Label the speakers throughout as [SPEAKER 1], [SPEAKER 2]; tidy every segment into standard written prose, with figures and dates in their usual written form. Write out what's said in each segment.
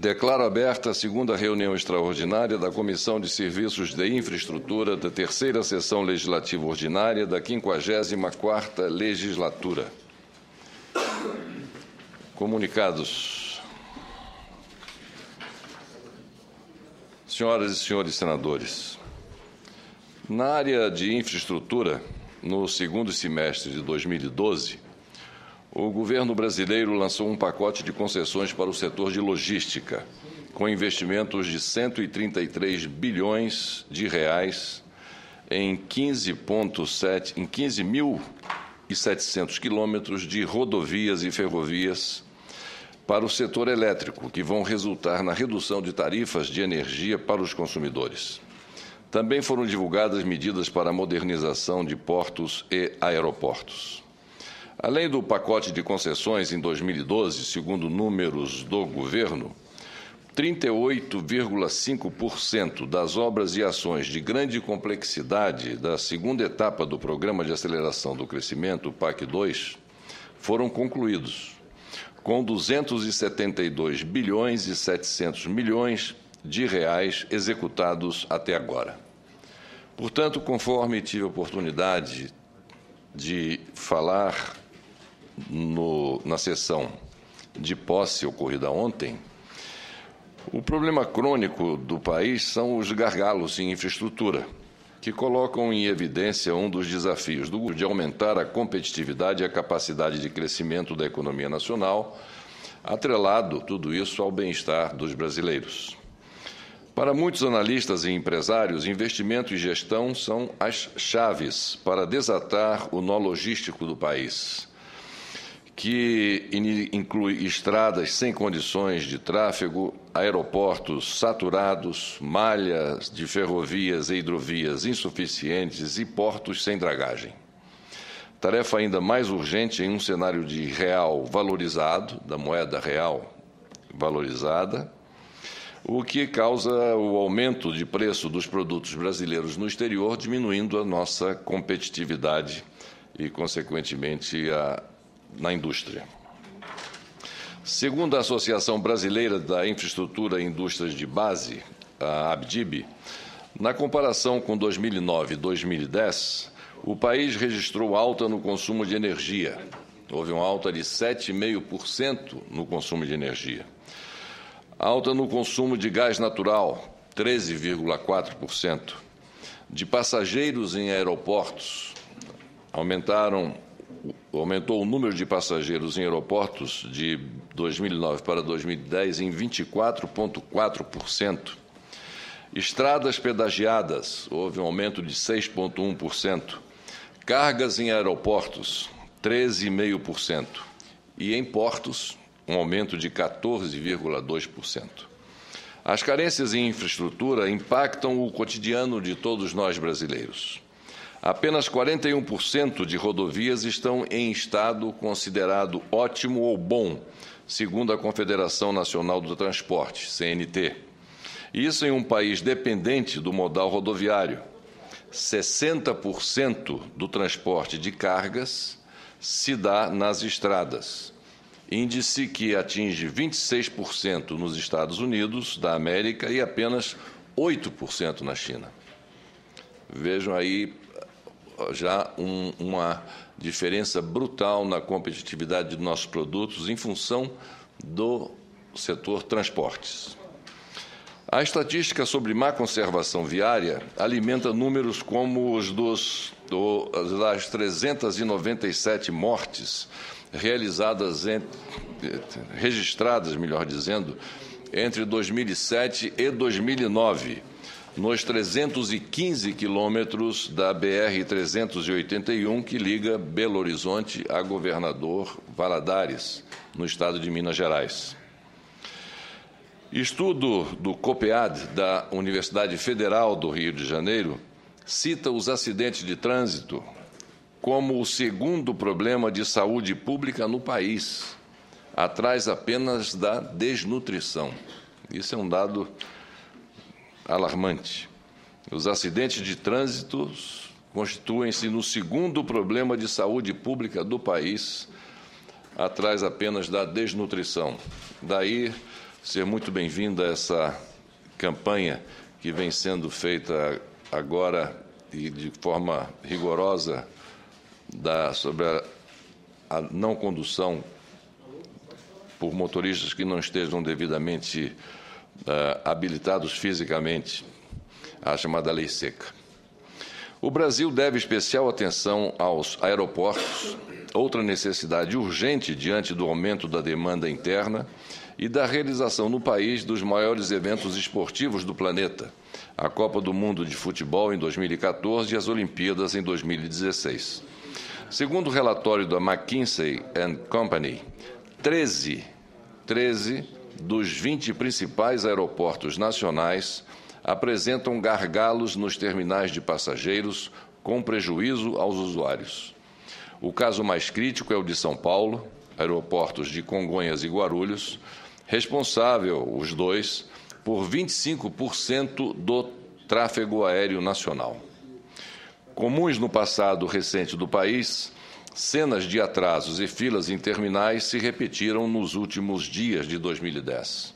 [SPEAKER 1] Declaro aberta a segunda reunião extraordinária da Comissão de Serviços de Infraestrutura da terceira sessão legislativa ordinária da 54ª legislatura. Comunicados. Senhoras e senhores senadores, na área de infraestrutura, no segundo semestre de 2012, o governo brasileiro lançou um pacote de concessões para o setor de logística, com investimentos de 133 bilhões de reais em 15.700 quilômetros de rodovias e ferrovias para o setor elétrico, que vão resultar na redução de tarifas de energia para os consumidores. Também foram divulgadas medidas para a modernização de portos e aeroportos. Além do pacote de concessões em 2012, segundo números do governo, 38,5% das obras e ações de grande complexidade da segunda etapa do Programa de Aceleração do Crescimento, o PAC 2, foram concluídos, com 272 bilhões e 700 milhões de reais executados até agora. Portanto, conforme tive a oportunidade de falar na sessão de posse ocorrida ontem, o problema crônico do país são os gargalos em infraestrutura, que colocam em evidência um dos desafios do governo de aumentar a competitividade e a capacidade de crescimento da economia nacional, atrelado tudo isso ao bem-estar dos brasileiros. Para muitos analistas e empresários, investimento e gestão são as chaves para desatar o nó logístico do país, que inclui estradas sem condições de tráfego, aeroportos saturados, malhas de ferrovias e hidrovias insuficientes e portos sem dragagem. Tarefa ainda mais urgente em um cenário de real valorizado, da moeda real valorizada, o que causa o aumento de preço dos produtos brasileiros no exterior, diminuindo a nossa competitividade e, consequentemente, na indústria. Segundo a Associação Brasileira da Infraestrutura e Indústrias de Base, a ABDIB, na comparação com 2009 e 2010, o país registrou alta no consumo de energia. Houve uma alta de 7,5% no consumo de energia. Alta no consumo de gás natural, 13,4%. De passageiros em aeroportos, aumentou o número de passageiros em aeroportos de 2009 para 2010 em 24,4%. Estradas pedagiadas, houve um aumento de 6,1%. Cargas em aeroportos, 13,5%. E em portos, um aumento de 14,2%. As carências em infraestrutura impactam o cotidiano de todos nós brasileiros. Apenas 41% de rodovias estão em estado considerado ótimo ou bom, segundo a Confederação Nacional do Transporte, CNT. Isso em um país dependente do modal rodoviário. 60% do transporte de cargas se dá nas estradas, índice que atinge 26% nos Estados Unidos da América e apenas 8% na China. Vejam aí já uma diferença brutal na competitividade de nossos produtos em função do setor transportes. A estatística sobre má conservação viária alimenta números como os das 397 mortes registradas, melhor dizendo, entre 2007 e 2009, nos 315 quilômetros da BR-381, que liga Belo Horizonte a Governador Valadares, no estado de Minas Gerais. Estudo do COPEAD, da Universidade Federal do Rio de Janeiro, cita os acidentes de trânsito como o segundo problema de saúde pública no país, atrás apenas da desnutrição. Isso é um dado alarmante. Os acidentes de trânsito constituem-se no segundo problema de saúde pública do país, atrás apenas da desnutrição. Daí ser muito bem-vinda essa campanha que vem sendo feita agora e de forma rigorosa sobre a não condução por motoristas que não estejam devidamente habilitados fisicamente, a chamada lei seca. O Brasil deve especial atenção aos aeroportos, outra necessidade urgente diante do aumento da demanda interna e da realização no país dos maiores eventos esportivos do planeta, a Copa do Mundo de Futebol em 2014 e as Olimpíadas em 2016. Segundo o relatório da McKinsey & Company, 13 dos 20 principais aeroportos nacionais apresentam gargalos nos terminais de passageiros, com prejuízo aos usuários. O caso mais crítico é o de São Paulo, aeroportos de Congonhas e Guarulhos, responsável, os dois, por 25% do tráfego aéreo nacional. Comuns no passado recente do país, cenas de atrasos e filas em terminais se repetiram nos últimos dias de 2010.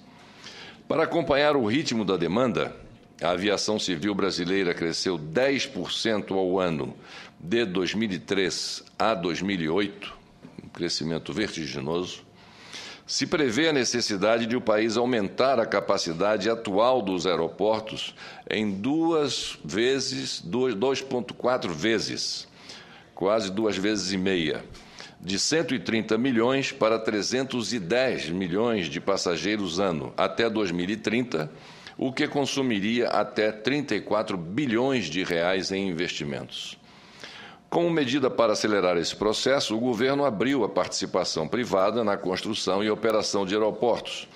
[SPEAKER 1] Para acompanhar o ritmo da demanda, a aviação civil brasileira cresceu 10% ao ano de 2003 a 2008, um crescimento vertiginoso. Se prevê a necessidade de o país aumentar a capacidade atual dos aeroportos em 2,4 vezes, quase 2,5 vezes, de 130 milhões para 310 milhões de passageiros ano até 2030, o que consumiria até 34 bilhões de reais em investimentos. Como medida para acelerar esse processo, o governo abriu a participação privada na construção e operação de aeroportos,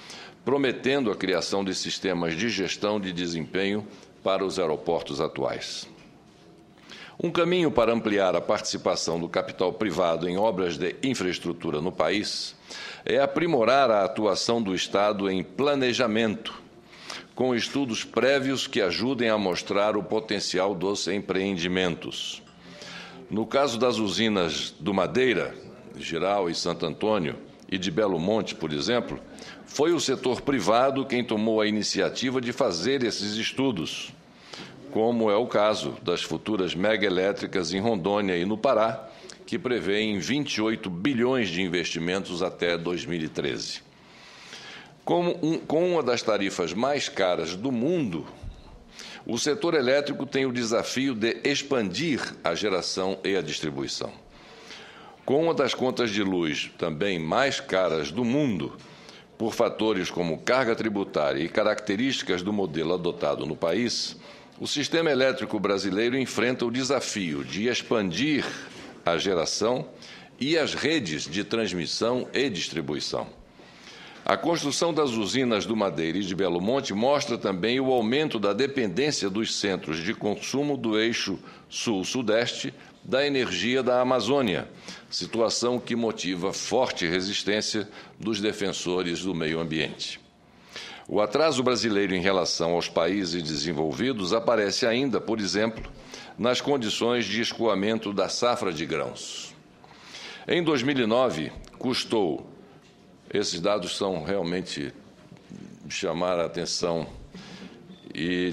[SPEAKER 1] prometendo a criação de sistemas de gestão de desempenho para os aeroportos atuais. Um caminho para ampliar a participação do capital privado em obras de infraestrutura no país é aprimorar a atuação do Estado em planejamento, com estudos prévios que ajudem a mostrar o potencial dos empreendimentos. No caso das usinas do Madeira, Jirau e Santo Antônio, e de Belo Monte, por exemplo, foi o setor privado quem tomou a iniciativa de fazer esses estudos, como é o caso das futuras megaelétricas em Rondônia e no Pará, que prevêem 28 bilhões de investimentos até 2013. Com uma das tarifas mais caras do mundo, o setor elétrico tem o desafio de expandir a geração e a distribuição. Com uma das contas de luz também mais caras do mundo, por fatores como carga tributária e características do modelo adotado no país, o sistema elétrico brasileiro enfrenta o desafio de expandir a geração e as redes de transmissão e distribuição. A construção das usinas do Madeira e de Belo Monte mostra também o aumento da dependência dos centros de consumo do eixo sul-sudeste da energia da Amazônia, situação que motiva forte resistência dos defensores do meio ambiente. O atraso brasileiro em relação aos países desenvolvidos aparece ainda, por exemplo, nas condições de escoamento da safra de grãos. Em 2009, custou. Esses dados são realmente de chamar a atenção e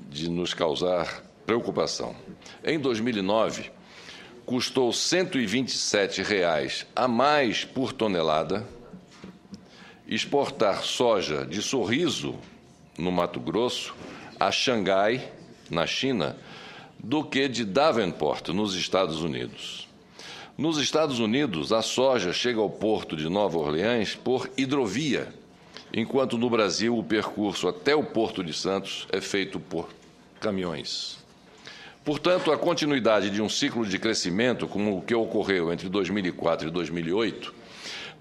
[SPEAKER 1] de nos causar preocupação. Em 2009, custou R$ 127 a mais por tonelada exportar soja de Sorriso, no Mato Grosso, a Xangai, na China, do que de Davenport, nos Estados Unidos. Nos Estados Unidos, a soja chega ao porto de Nova Orleans por hidrovia, enquanto no Brasil o percurso até o Porto de Santos é feito por caminhões. Portanto, a continuidade de um ciclo de crescimento, como o que ocorreu entre 2004 e 2008,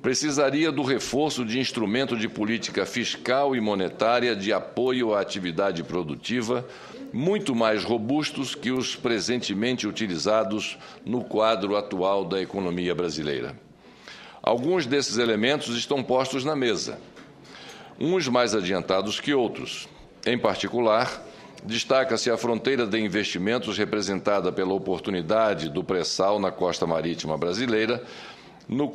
[SPEAKER 1] precisaria do reforço de instrumento de política fiscal e monetária de apoio à atividade produtiva, muito mais robustos que os presentemente utilizados no quadro atual da economia brasileira. Alguns desses elementos estão postos na mesa, uns mais adiantados que outros. Em particular, destaca-se a fronteira de investimentos representada pela oportunidade do pré-sal na costa marítima brasileira, na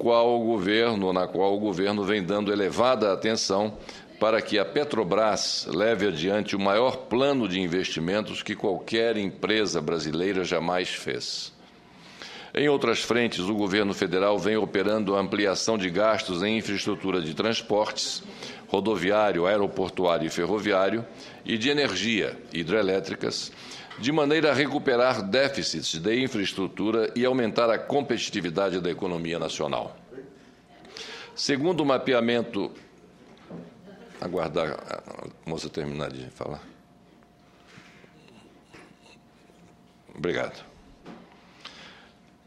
[SPEAKER 1] qual o governo vem dando elevada atenção para que a Petrobras leve adiante o maior plano de investimentos que qualquer empresa brasileira jamais fez. Em outras frentes, o governo federal vem operando a ampliação de gastos em infraestrutura de transportes, rodoviário, aeroportuário e ferroviário, e de energia, hidrelétricas, de maneira a recuperar déficits de infraestrutura e aumentar a competitividade da economia nacional. Segundo o mapeamento... Aguardar a moça terminar de falar. Obrigado.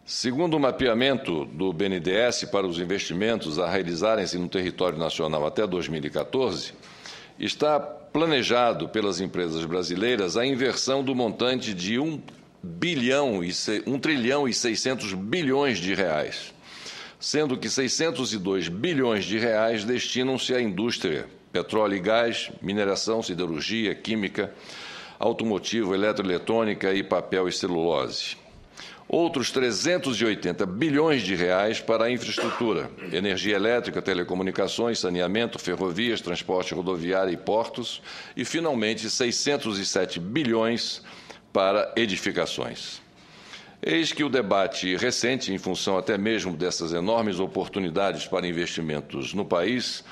[SPEAKER 1] Segundo o mapeamento do BNDES para os investimentos a realizarem-se no território nacional até 2014, está planejado pelas empresas brasileiras a inversão do montante de 1 trilhão e 600 bilhões de reais, sendo que 602 bilhões de reais destinam-se à indústria, petróleo e gás, mineração, siderurgia, química, automotivo, eletroeletrônica e papel e celulose. Outros 380 bilhões de reais para a infraestrutura, energia elétrica, telecomunicações, saneamento, ferrovias, transporte rodoviário e portos, e, finalmente, 607 bilhões para edificações. Eis que o debate recente, em função até mesmo dessas enormes oportunidades para investimentos no país,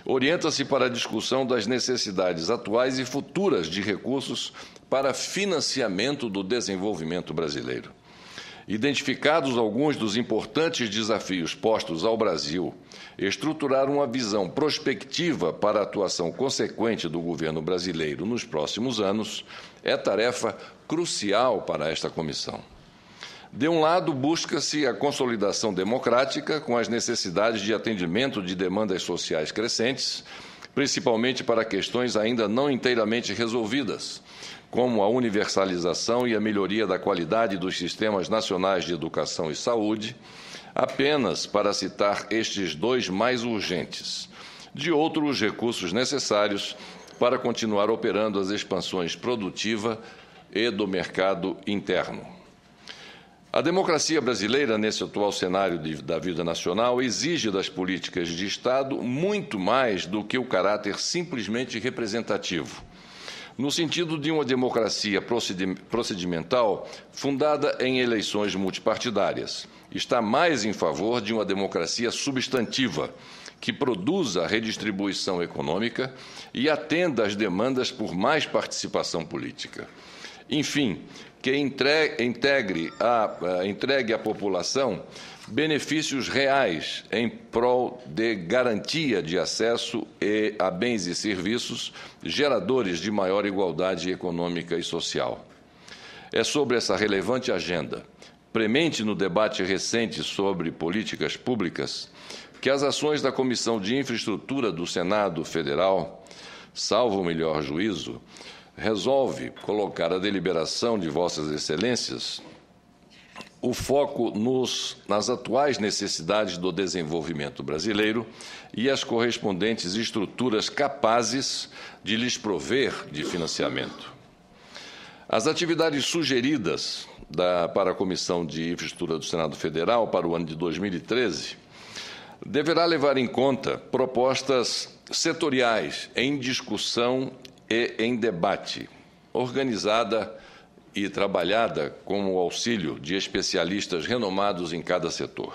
[SPEAKER 1] orienta-se para a discussão das necessidades atuais e futuras de recursos para financiamento do desenvolvimento brasileiro. Identificados alguns dos importantes desafios postos ao Brasil, estruturar uma visão prospectiva para a atuação consequente do governo brasileiro nos próximos anos é tarefa crucial para esta comissão. De um lado, busca-se a consolidação democrática com as necessidades de atendimento de demandas sociais crescentes, principalmente para questões ainda não inteiramente resolvidas, como a universalização e a melhoria da qualidade dos sistemas nacionais de educação e saúde, apenas para citar estes dois mais urgentes. De outro, os recursos necessários para continuar operando as expansões produtiva e do mercado interno. A democracia brasileira, nesse atual cenário da vida nacional, exige das políticas de Estado muito mais do que o caráter simplesmente representativo, no sentido de uma democracia procedimental fundada em eleições multipartidárias. Está mais em favor de uma democracia substantiva, que produza a redistribuição econômica e atenda às demandas por mais participação política. Enfim, que entregue à população benefícios reais em prol de garantia de acesso a bens e serviços geradores de maior igualdade econômica e social. É sobre essa relevante agenda, premente no debate recente sobre políticas públicas, que as ações da Comissão de Infraestrutura do Senado Federal, salvo o melhor juízo, resolve colocar a deliberação de Vossas Excelências o foco nas atuais necessidades do desenvolvimento brasileiro e as correspondentes estruturas capazes de lhes prover de financiamento. As atividades sugeridas para a Comissão de Infraestrutura do Senado Federal para o ano de 2013 deverá levar em conta propostas setoriais em discussão e em debate, organizada e trabalhada com o auxílio de especialistas renomados em cada setor.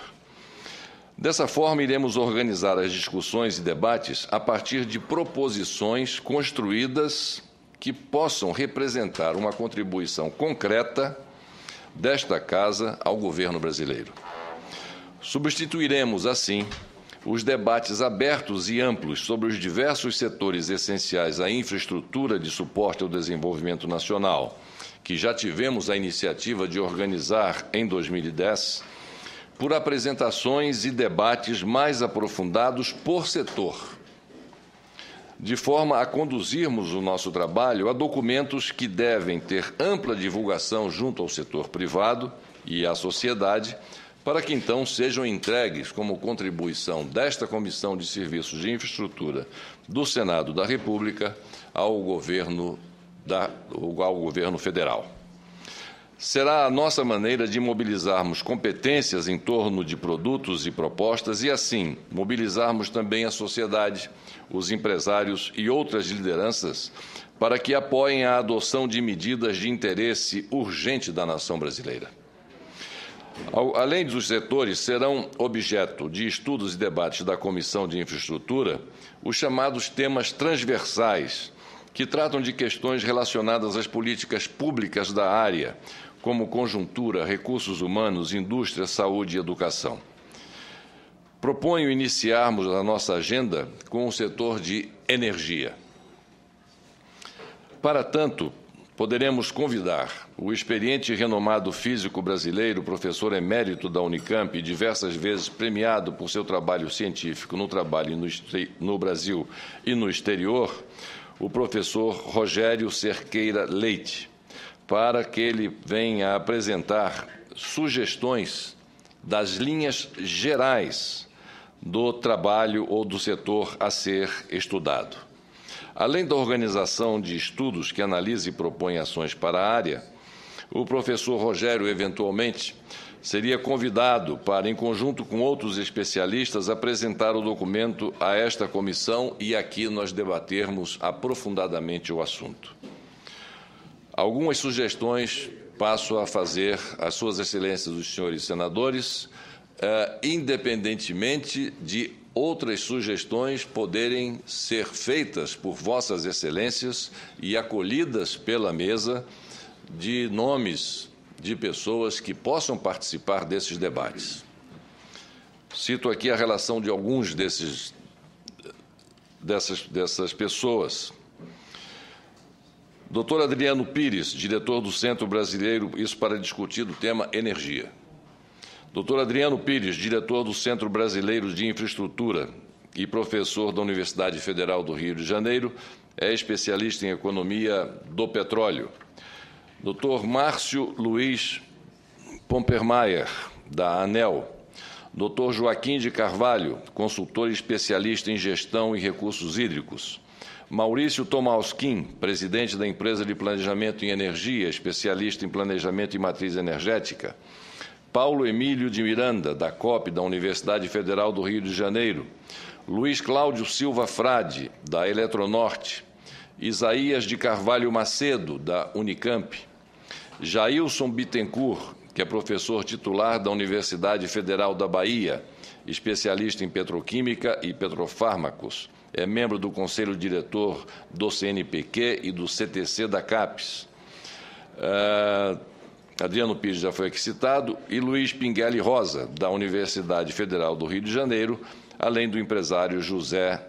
[SPEAKER 1] Dessa forma, iremos organizar as discussões e debates a partir de proposições construídas que possam representar uma contribuição concreta desta Casa ao governo brasileiro. Substituiremos, assim, os debates abertos e amplos sobre os diversos setores essenciais à infraestrutura de suporte ao desenvolvimento nacional, que já tivemos a iniciativa de organizar em 2010, por apresentações e debates mais aprofundados por setor, de forma a conduzirmos o nosso trabalho a documentos que devem ter ampla divulgação junto ao setor privado e à sociedade, para que então sejam entregues como contribuição desta Comissão de Serviços de Infraestrutura do Senado da República ao governo federal. será a nossa maneira de mobilizarmos competências em torno de produtos e propostas e, assim, mobilizarmos também a sociedade, os empresários e outras lideranças para que apoiem a adoção de medidas de interesse urgente da nação brasileira. Além dos setores, serão objeto de estudos e debates da Comissão de Infraestrutura os chamados temas transversais, que tratam de questões relacionadas às políticas públicas da área, como conjuntura, recursos humanos, indústria, saúde e educação. Proponho iniciarmos a nossa agenda com o setor de energia. Para tanto, poderemos convidar o experiente e renomado físico brasileiro, professor emérito da Unicamp e diversas vezes premiado por seu trabalho científico no Brasil e no exterior, o professor Rogério Cerqueira Leite, para que ele venha apresentar sugestões das linhas gerais do trabalho ou do setor a ser estudado. Além da organização de estudos que analisa e propõe ações para a área, o professor Rogério, eventualmente, seria convidado para, em conjunto com outros especialistas, apresentar o documento a esta comissão e aqui nós debatermos aprofundadamente o assunto. Algumas sugestões passo a fazer às suas excelências os senhores senadores, independentemente de outras sugestões poderem ser feitas por vossas excelências e acolhidas pela mesa de nomes de pessoas que possam participar desses debates. Cito aqui a relação de alguns dessas pessoas. Dr. Adriano Pires, diretor do Centro Brasileiro, isso para discutir do tema energia. Dr. Adriano Pires, diretor do Centro Brasileiro de Infraestrutura e professor da Universidade Federal do Rio de Janeiro, é especialista em economia do petróleo. Dr. Márcio Luiz Pompermayer, da ANEEL. Dr. Joaquim de Carvalho, consultor e especialista em gestão e recursos hídricos. Maurício Tomalskin, presidente da Empresa de Planejamento em Energia, especialista em planejamento e matriz energética. Paulo Emílio de Miranda, da COP, da Universidade Federal do Rio de Janeiro. Luiz Cláudio Silva Frade, da Eletronorte. Isaías de Carvalho Macedo, da Unicamp. Jailson Bittencourt, que é professor titular da Universidade Federal da Bahia, especialista em petroquímica e petrofármacos. É membro do Conselho Diretor do CNPq e do CTC da CAPES. Adriano Pires já foi aqui citado, e Luiz Pinguelli Rosa, da Universidade Federal do Rio de Janeiro, além do empresário José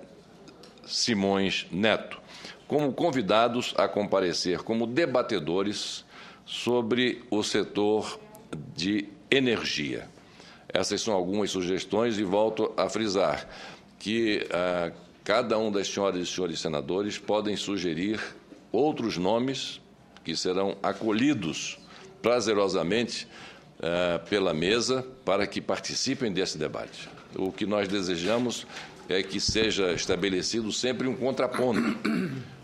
[SPEAKER 1] Simões Neto, como convidados a comparecer como debatedores sobre o setor de energia. Essas são algumas sugestões e volto a frisar que cada um das senhoras e senhores senadores podem sugerir outros nomes que serão acolhidos prazerosamente pela mesa para que participem desse debate. O que nós desejamos é que seja estabelecido sempre um contraponto,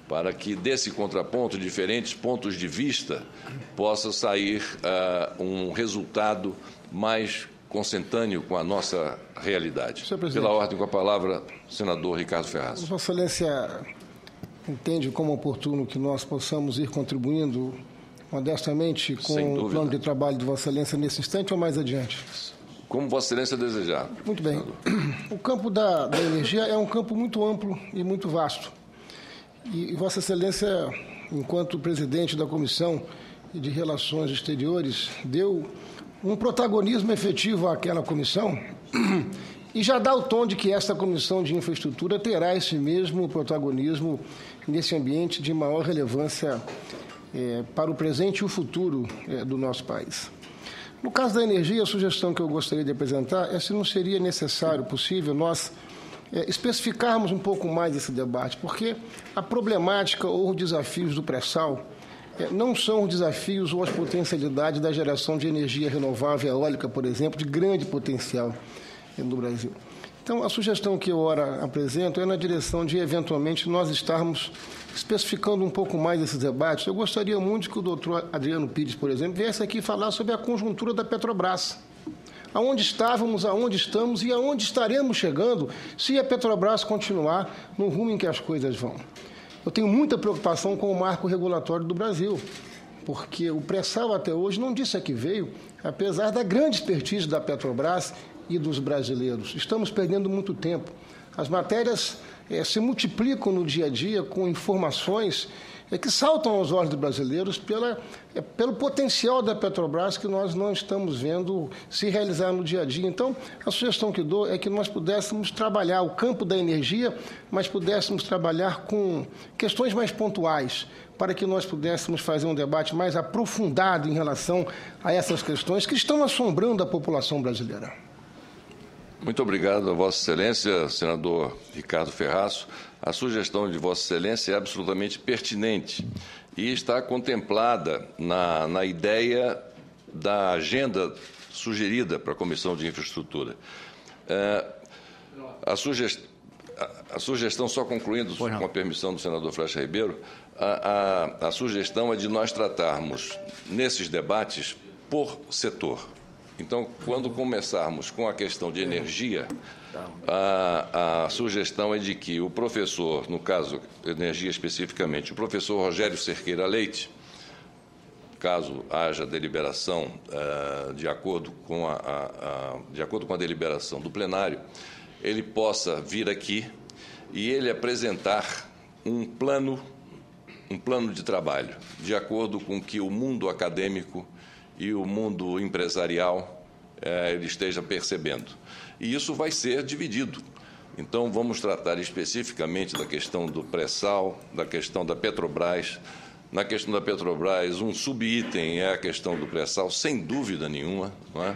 [SPEAKER 1] para que desse contraponto, diferentes pontos de vista, possa sair um resultado mais consentâneo com a nossa realidade. Pela ordem, com a palavra, senador Ricardo Ferraz.
[SPEAKER 2] Vossa Excelência entende como oportuno que nós possamos ir contribuindo modestamente com o plano de trabalho de Vossa Excelência nesse instante ou mais adiante?
[SPEAKER 1] Como Vossa Excelência desejar.
[SPEAKER 2] Muito bem. O campo da energia é um campo muito amplo e muito vasto. E Vossa Excelência, enquanto presidente da Comissão de Relações Exteriores, deu um protagonismo efetivo àquela comissão e já dá o tom de que esta Comissão de Infraestrutura terá esse mesmo protagonismo nesse ambiente de maior relevância para o presente e o futuro do nosso país. No caso da energia, a sugestão que eu gostaria de apresentar é se não seria necessário, possível, nós especificarmos um pouco mais esse debate, porque a problemática ou os desafios do pré-sal não são os desafios ou as potencialidades da geração de energia renovável eólica, por exemplo, de grande potencial no Brasil. Então, a sugestão que eu ora apresento é na direção de, eventualmente, nós estarmos especificando um pouco mais esses debates. Eu gostaria muito que o doutor Adriano Pires, por exemplo, viesse aqui falar sobre a conjuntura da Petrobras. Aonde estávamos, aonde estamos e aonde estaremos chegando se a Petrobras continuar no rumo em que as coisas vão. Eu tenho muita preocupação com o marco regulatório do Brasil, porque o pré-sal até hoje não disse a que veio, apesar da grande expertise da Petrobras e dos brasileiros. Estamos perdendo muito tempo. As matérias se multiplicam no dia a dia com informações que saltam aos olhos dos brasileiros pelo potencial da Petrobras que nós não estamos vendo se realizar no dia a dia. Então, a sugestão que dou é que nós pudéssemos trabalhar o campo da energia, mas pudéssemos trabalhar com questões mais pontuais, para que nós pudéssemos fazer um debate mais aprofundado em relação a essas questões que estão assombrando a população brasileira.
[SPEAKER 1] Muito obrigado a Vossa Excelência, senador Ricardo Ferraço. A sugestão de Vossa Excelência é absolutamente pertinente e está contemplada na ideia da agenda sugerida para a Comissão de Infraestrutura. A sugestão, só concluindo, com a permissão do senador Flecha Ribeiro, a sugestão é de nós tratarmos nesses debates por setor. Então, quando começarmos com a questão de energia, a sugestão é de que o professor, no caso, energia especificamente, o professor Rogério Cerqueira Leite, caso haja deliberação de acordo com a deliberação do plenário, ele possa vir aqui e ele apresentar um plano de trabalho, de acordo com que o mundo acadêmico e o mundo empresarial ele esteja percebendo. E isso vai ser dividido. Então, vamos tratar especificamente da questão do pré-sal, da questão da Petrobras. Na questão da Petrobras, um subitem é a questão do pré-sal, sem dúvida nenhuma, não é?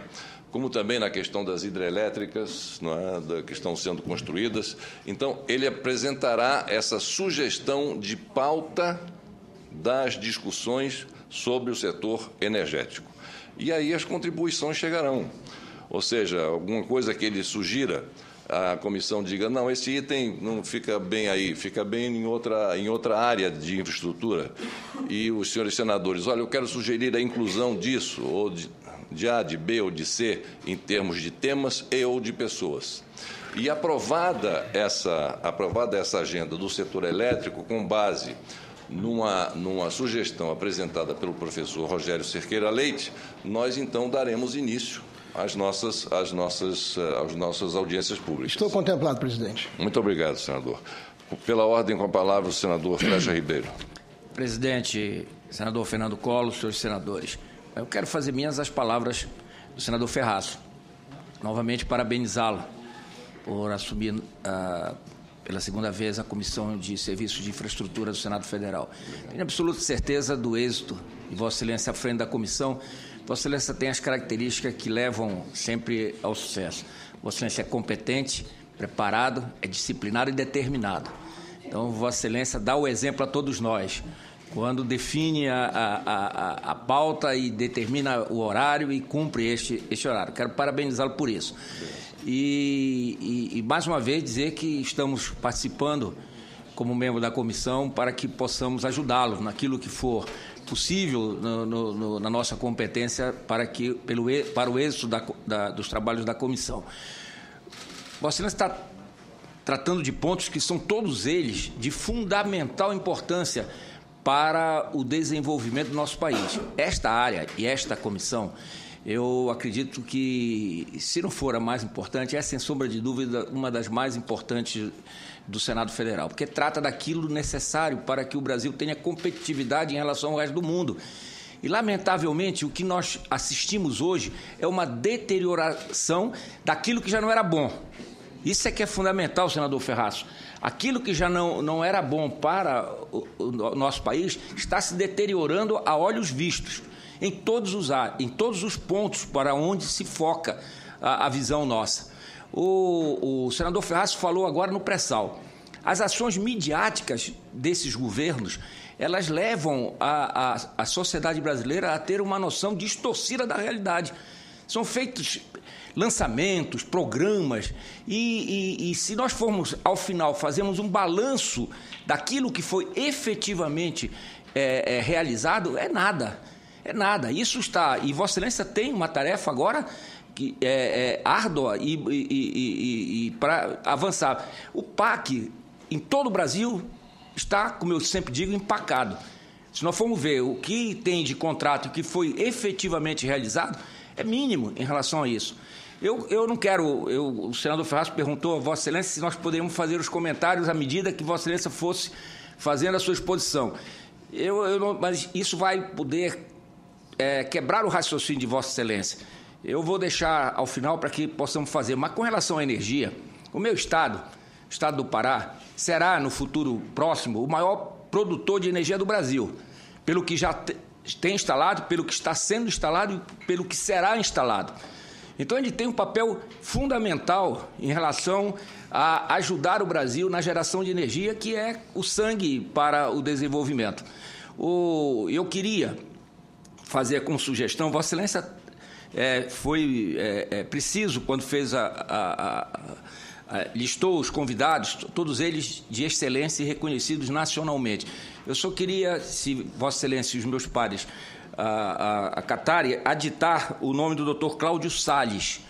[SPEAKER 1] Como também na questão das hidrelétricas, não é? Que estão sendo construídas. Então, ele apresentará essa sugestão de pauta das discussões sobre o setor energético. E aí as contribuições chegarão. Ou seja, alguma coisa que ele sugira, a comissão diga, não, esse item não fica bem aí, fica bem em outra área de infraestrutura. E os senhores senadores, olha, eu quero sugerir a inclusão disso, ou de A, de B ou de C, em termos de temas e ou de pessoas. E aprovada essa agenda do setor elétrico com base numa sugestão apresentada pelo professor Rogério Cerqueira Leite, nós, então, daremos início às nossas audiências públicas.
[SPEAKER 2] Estou contemplado, presidente.
[SPEAKER 1] Muito obrigado, senador. Pela ordem, com a palavra, o senador Flecha Ribeiro.
[SPEAKER 3] Presidente, senador Fernando Collor, senhores senadores, eu quero fazer minhas as palavras do senador Ferraço. Novamente, parabenizá-lo por assumir pela segunda vez a Comissão de Serviços de Infraestrutura do Senado Federal. Tenho absoluta certeza do êxito de Vossa Excelência à frente da comissão. Vossa Excelência tem as características que levam sempre ao sucesso. Vossa Excelência é competente, preparado, é disciplinado e determinado. Então, Vossa Excelência dá o exemplo a todos nós, quando define a pauta e determina o horário e cumpre este horário. Quero parabenizá-lo por isso. E, mais uma vez, dizer que estamos participando como membro da comissão para que possamos ajudá-lo naquilo que for possível na nossa competência para o êxito dos trabalhos da comissão. Vossa Excelência está tratando de pontos que são todos eles de fundamental importância para o desenvolvimento do nosso país. Esta área e esta comissão, eu acredito que, se não for a mais importante, é, sem sombra de dúvida, uma das mais importantes do Senado Federal, porque trata daquilo necessário para que o Brasil tenha competitividade em relação ao resto do mundo. E, lamentavelmente, o que nós assistimos hoje é uma deterioração daquilo que já não era bom. Isso é que é fundamental, senador Ferraço. Aquilo que já não era bom para o nosso país está se deteriorando a olhos vistos, em todos os pontos para onde se foca a visão nossa. O senador Ferraço falou agora no pré-sal. As ações midiáticas desses governos, elas levam a sociedade brasileira a ter uma noção distorcida da realidade. São feitos lançamentos, programas, e se nós formos, ao final, fazermos um balanço daquilo que foi efetivamente realizado, é nada. É nada. Isso está... E Vossa Excelência tem uma tarefa agora que é árdua e para avançar. O PAC, em todo o Brasil, está, como eu sempre digo, empacado. Se nós formos ver o que tem de contrato que foi efetivamente realizado, é mínimo em relação a isso. Eu não quero... o senador Ferraz perguntou a Vossa Excelência se nós poderíamos fazer os comentários à medida que Vossa Excelência fosse fazendo a sua exposição. Mas isso vai poder quebrar o raciocínio de Vossa Excelência. Eu vou deixar ao final para que possamos fazer. Mas com relação à energia, o meu estado, o estado do Pará, será no futuro próximo o maior produtor de energia do Brasil, pelo que já tem instalado, pelo que está sendo instalado e pelo que será instalado. Então, ele tem um papel fundamental em relação a ajudar o Brasil na geração de energia, que é o sangue para o desenvolvimento. Eu queria fazer como sugestão, Vossa Excelência foi preciso quando fez listou os convidados, todos eles de excelência e reconhecidos nacionalmente. Eu só queria, se Vossa Excelência e os meus pares acatarem, aditar o nome do Dr. Cláudio Salles,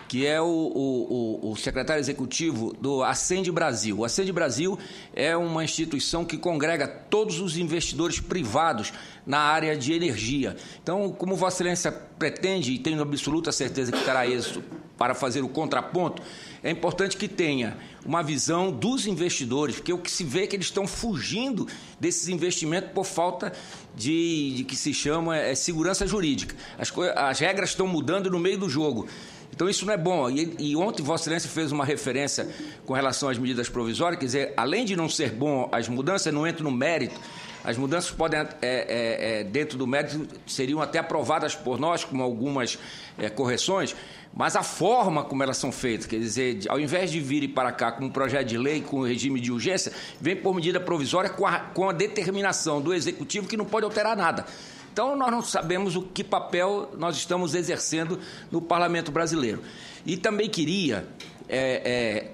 [SPEAKER 3] que é o secretário executivo do Ascende Brasil. O Ascende Brasil é uma instituição que congrega todos os investidores privados na área de energia. Então, como Vossa Excelência pretende, e tenho absoluta certeza que terá êxito para fazer o contraponto, é importante que tenha uma visão dos investidores, porque o que se vê é que eles estão fugindo desses investimentos por falta de que se chama segurança jurídica. As regras estão mudando no meio do jogo. Então, isso não é bom. E ontem, Vossa Excelência fez uma referência com relação às medidas provisórias, quer dizer, além de não ser bom, as mudanças não entram no mérito. As mudanças podem, dentro do mérito, seriam até aprovadas por nós, com algumas correções, mas a forma como elas são feitas, quer dizer, ao invés de virem para cá com um projeto de lei, com regime de urgência, vem por medida provisória com a determinação do Executivo que não pode alterar nada. Então, nós não sabemos o que papel nós estamos exercendo no Parlamento brasileiro. E também queria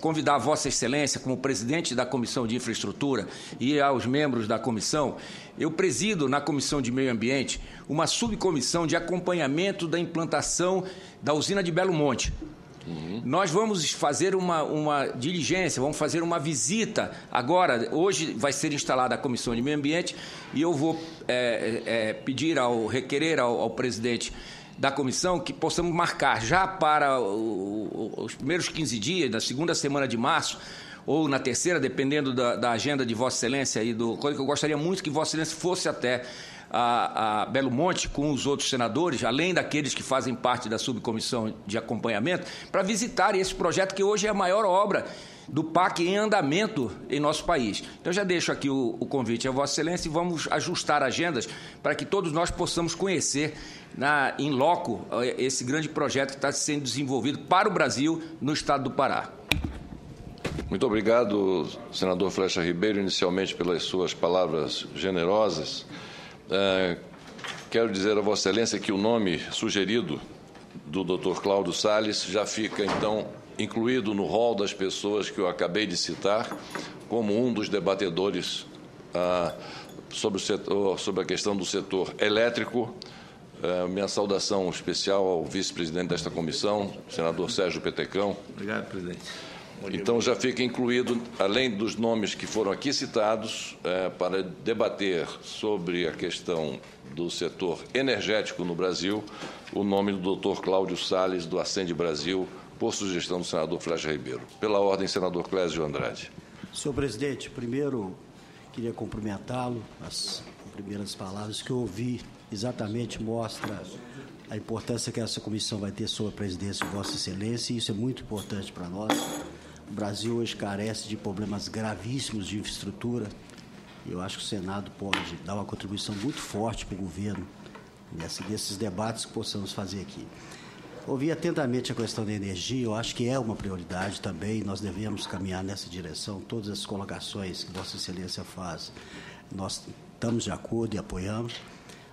[SPEAKER 3] convidar a Vossa Excelência, como presidente da Comissão de Infraestrutura, e aos membros da comissão. Eu presido na Comissão de Meio Ambiente uma subcomissão de acompanhamento da implantação da usina de Belo Monte. Nós vamos fazer uma diligência, vamos fazer uma visita agora. Hoje vai ser instalada a Comissão de Meio Ambiente e eu vou requerer ao presidente da comissão que possamos marcar já para os primeiros 15 dias, da segunda semana de março, ou na terceira, dependendo da agenda de Vossa Excelência e coisa que eu gostaria muito que Vossa Excelência fosse até a Belo Monte com os outros senadores, além daqueles que fazem parte da subcomissão de acompanhamento, para visitar esse projeto que hoje é a maior obra do PAC em andamento em nosso país. Então, já deixo aqui o convite a Vossa Excelência e vamos ajustar agendas para que todos nós possamos conhecer em loco esse grande projeto que está sendo desenvolvido para o Brasil no estado do Pará.
[SPEAKER 1] Muito obrigado, senador Flecha Ribeiro, inicialmente pelas suas palavras generosas. Quero dizer a Vossa Excelência que o nome sugerido do Dr. Cláudio Salles já fica, então, incluído no rol das pessoas que eu acabei de citar, como um dos debatedores sobre a questão do setor elétrico. Minha saudação especial ao vice-presidente desta comissão, senador Sérgio Petecão.
[SPEAKER 3] Obrigado, presidente.
[SPEAKER 1] Então, já fica incluído, além dos nomes que foram aqui citados, para debater sobre a questão do setor energético no Brasil, o nome do Dr. Cláudio Salles, do Ascende Brasil, por sugestão do senador Flecha Ribeiro. Pela ordem, senador Clésio Andrade.
[SPEAKER 4] Senhor presidente, primeiro queria cumprimentá-lo. As primeiras palavras que eu ouvi exatamente mostra a importância que essa comissão vai ter sob a presidência de Vossa Excelência, e isso é muito importante para nós. O Brasil hoje carece de problemas gravíssimos de infraestrutura, e eu acho que o Senado pode dar uma contribuição muito forte para o governo nesses debates que possamos fazer aqui. Ouvi atentamente a questão da energia, eu acho que é uma prioridade também, nós devemos caminhar nessa direção. Todas as colocações que Vossa Excelência faz, nós estamos de acordo e apoiamos,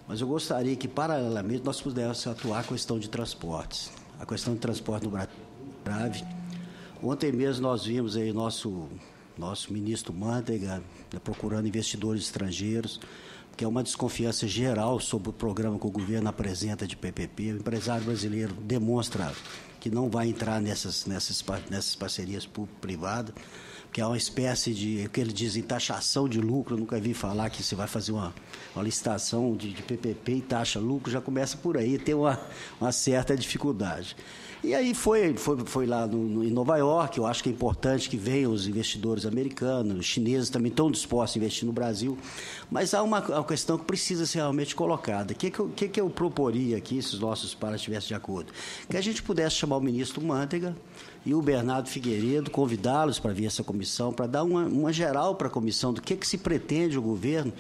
[SPEAKER 4] mas eu gostaria que, paralelamente, nós pudéssemos atuar a questão de transportes. a questão do transporte no Brasil é grave. Ontem mesmo nós vimos aí nosso ministro Manteiga procurando investidores estrangeiros, que é uma desconfiança geral sobre o programa que o governo apresenta de PPP. O empresário brasileiro demonstra que não vai entrar nessas parcerias público-privadas, que é uma espécie de, o que eles dizem, taxação de lucro. Eu nunca vi falar que você vai fazer uma licitação de PPP e taxa lucro, já começa por aí, tem uma certa dificuldade. E aí foi lá em Nova York. Eu acho que é importante que venham os investidores americanos, os chineses também estão dispostos a investir no Brasil, mas há uma questão que precisa ser realmente colocada. O que eu proporia aqui, se os nossos pares estivessem de acordo? Que a gente pudesse chamar o ministro Manteiga e o Bernardo Figueiredo, convidá-los para vir essa comissão, para dar uma geral para a comissão do que se pretende o governo,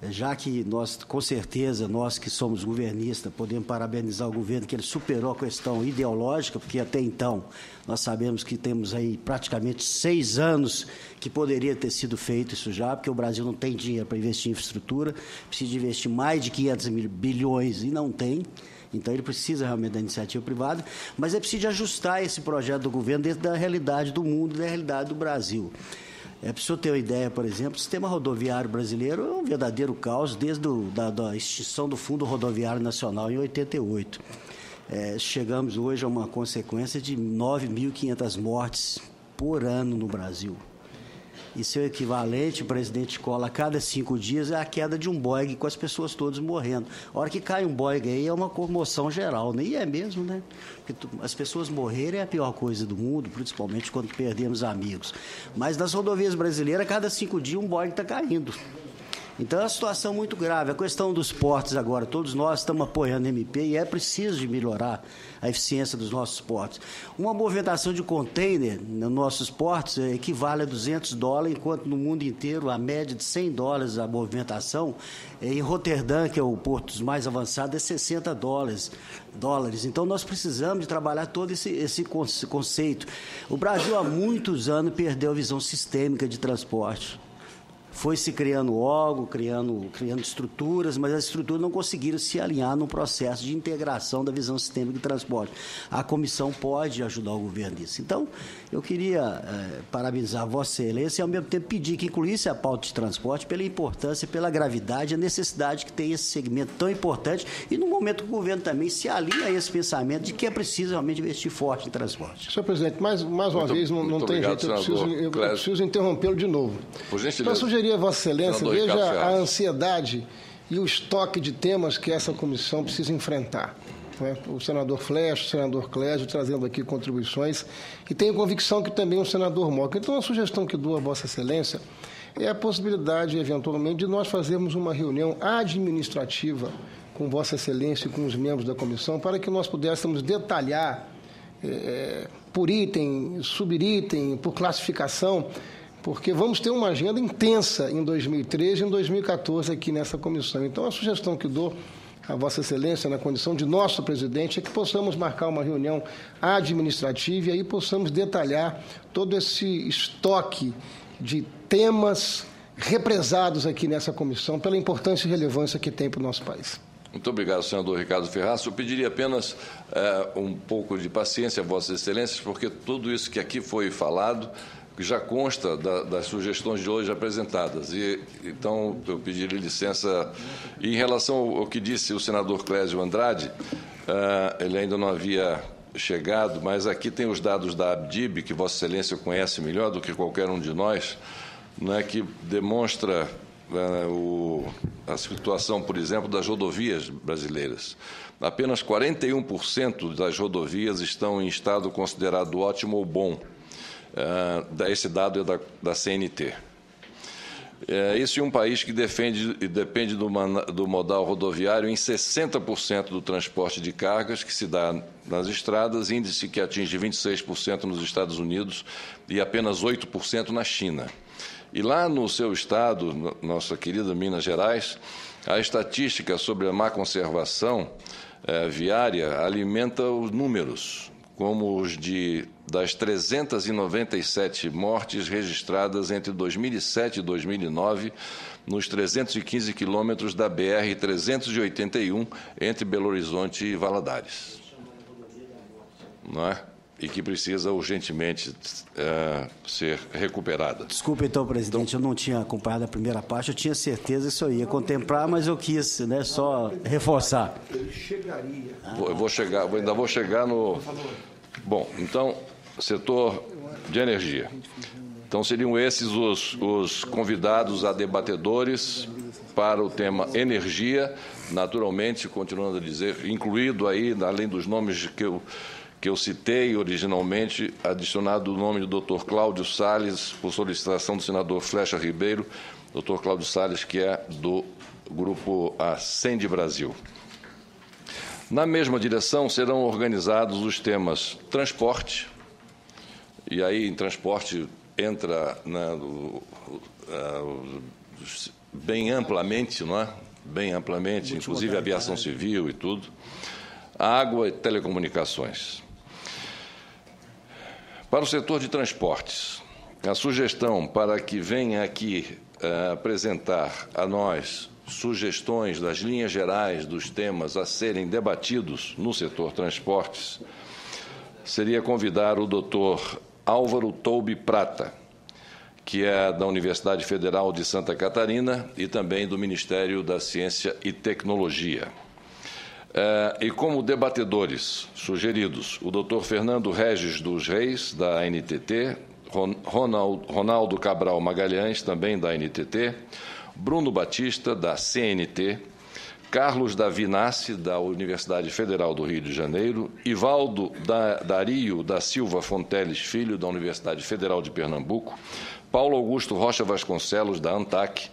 [SPEAKER 4] já que nós, com certeza, nós que somos governistas, podemos parabenizar o governo que ele superou a questão ideológica, porque até então nós sabemos que temos aí praticamente 6 anos que poderia ter sido feito isso já, porque o Brasil não tem dinheiro para investir em infraestrutura, precisa de investir mais de 500 bilhões e não tem. Então, ele precisa realmente da iniciativa privada, mas é preciso ajustar esse projeto do governo dentro da realidade do mundo e da realidade do Brasil. Para o senhor ter uma ideia, por exemplo, o sistema rodoviário brasileiro é um verdadeiro caos desde da extinção do Fundo Rodoviário Nacional em 88. Chegamos hoje a uma consequência de 9.500 mortes por ano no Brasil. E seu equivalente, o presidente Collor, a cada 5 dias é a queda de um Boeing com as pessoas todas morrendo. A hora que cai um Boeing aí é uma comoção geral, né? E é mesmo, né? Porque as pessoas morrerem é a pior coisa do mundo, principalmente quando perdemos amigos. Mas nas rodovias brasileiras, a cada 5 dias um Boeing está caindo. Então é uma situação muito grave. A questão dos portos agora, todos nós estamos apoiando o MP e é preciso de melhorar a eficiência dos nossos portos. Uma movimentação de container nos nossos portos equivale a $200, enquanto no mundo inteiro a média de $100 a movimentação. Em Roterdã, que é o porto mais avançado, é $60. Então nós precisamos de trabalhar todo esse conceito. O Brasil há muitos anos perdeu a visão sistêmica de transporte. Foi se criando órgão, criando estruturas, mas as estruturas não conseguiram se alinhar no processo de integração da visão sistêmica de transporte. A comissão pode ajudar o governo nisso. Então, eu queria parabenizar Vossa Excelência e, ao mesmo tempo, pedir que incluísse a pauta de transporte pela importância, pela gravidade e a necessidade que tem esse segmento tão importante e, no momento que o governo também se alinha a esse pensamento de que é preciso realmente investir forte em transporte.
[SPEAKER 2] Senhor presidente, mais uma vez, não tem jeito, eu preciso interrompê-lo de novo.
[SPEAKER 1] Por gentileza.
[SPEAKER 2] A Vossa Excelência, veja a ansiedade e o estoque de temas que essa comissão precisa enfrentar. Né? O senador Flecha, o senador Clésio trazendo aqui contribuições, e tenho convicção que também o senador Moca. Então, a sugestão que dou a Vossa Excelência é a possibilidade, eventualmente, de nós fazermos uma reunião administrativa com Vossa Excelência e com os membros da comissão, para que nós pudéssemos detalhar por item, subitem, por classificação, porque vamos ter uma agenda intensa em 2013 e em 2014 aqui nessa comissão. Então, a sugestão que dou a Vossa Excelência, na condição de nosso presidente, é que possamos marcar uma reunião administrativa e aí possamos detalhar todo esse estoque de temas represados aqui nessa comissão pela importância e relevância que tem para o nosso país.
[SPEAKER 1] Muito obrigado, senador Ricardo Ferraz. Eu pediria apenas um pouco de paciência a Vossas Excelências, porque tudo isso que aqui foi falado já consta das sugestões de hoje apresentadas. Então, eu pediria licença. E em relação ao que disse o senador Clésio Andrade, ele ainda não havia chegado, mas aqui tem os dados da ABDIB, que Vossa Excelência conhece melhor do que qualquer um de nós, né, que demonstra a situação, por exemplo, das rodovias brasileiras. Apenas 41% das rodovias estão em estado considerado ótimo ou bom. Esse dado é da CNT. Isso em um país que depende do modal rodoviário em 60% do transporte de cargas que se dá nas estradas, índice que atinge 26% nos Estados Unidos e apenas 8% na China. E lá no seu estado, nossa querida Minas Gerais, a estatística sobre a má conservação viária alimenta os números, como os das 397 mortes registradas entre 2007 e 2009 nos 315 quilômetros da BR-381 entre Belo Horizonte e Valadares. não é? E que precisa urgentemente ser recuperada.
[SPEAKER 4] Desculpe, então, presidente, eu não tinha acompanhado a primeira parte, eu tinha certeza que isso eu ia contemplar, mas eu quis, né, só reforçar.
[SPEAKER 2] Ele chegaria.
[SPEAKER 1] Ainda vou chegar no... Bom, então, setor de energia. Então, seriam esses os convidados a debatedores para o tema energia, naturalmente, continuando a dizer, incluído aí, além dos nomes que eu citei originalmente, adicionado o nome do Dr. Cláudio Salles, por solicitação do senador Flecha Ribeiro, Dr. Cláudio Salles, que é do grupo Ascende Brasil. Na mesma direção serão organizados os temas transporte, e aí em transporte entra bem amplamente, não é? Bem amplamente, inclusive aviação civil e tudo, água e telecomunicações. Para o setor de transportes, a sugestão para que venha aqui apresentar a nós sugestões das linhas gerais dos temas a serem debatidos no setor transportes seria convidar o doutor Álvaro Toube Prata, que é da Universidade Federal de Santa Catarina e também do Ministério da Ciência e Tecnologia. E como debatedores sugeridos, o doutor Fernando Regis dos Reis, da ANTT, Ronaldo Cabral Magalhães, também da ANTT, Bruno Batista, da CNT, Carlos Davi Nassi, da Universidade Federal do Rio de Janeiro, Ivaldo Dario da Silva Fonteles Filho, da Universidade Federal de Pernambuco, Paulo Augusto Rocha Vasconcelos, da ANTAC,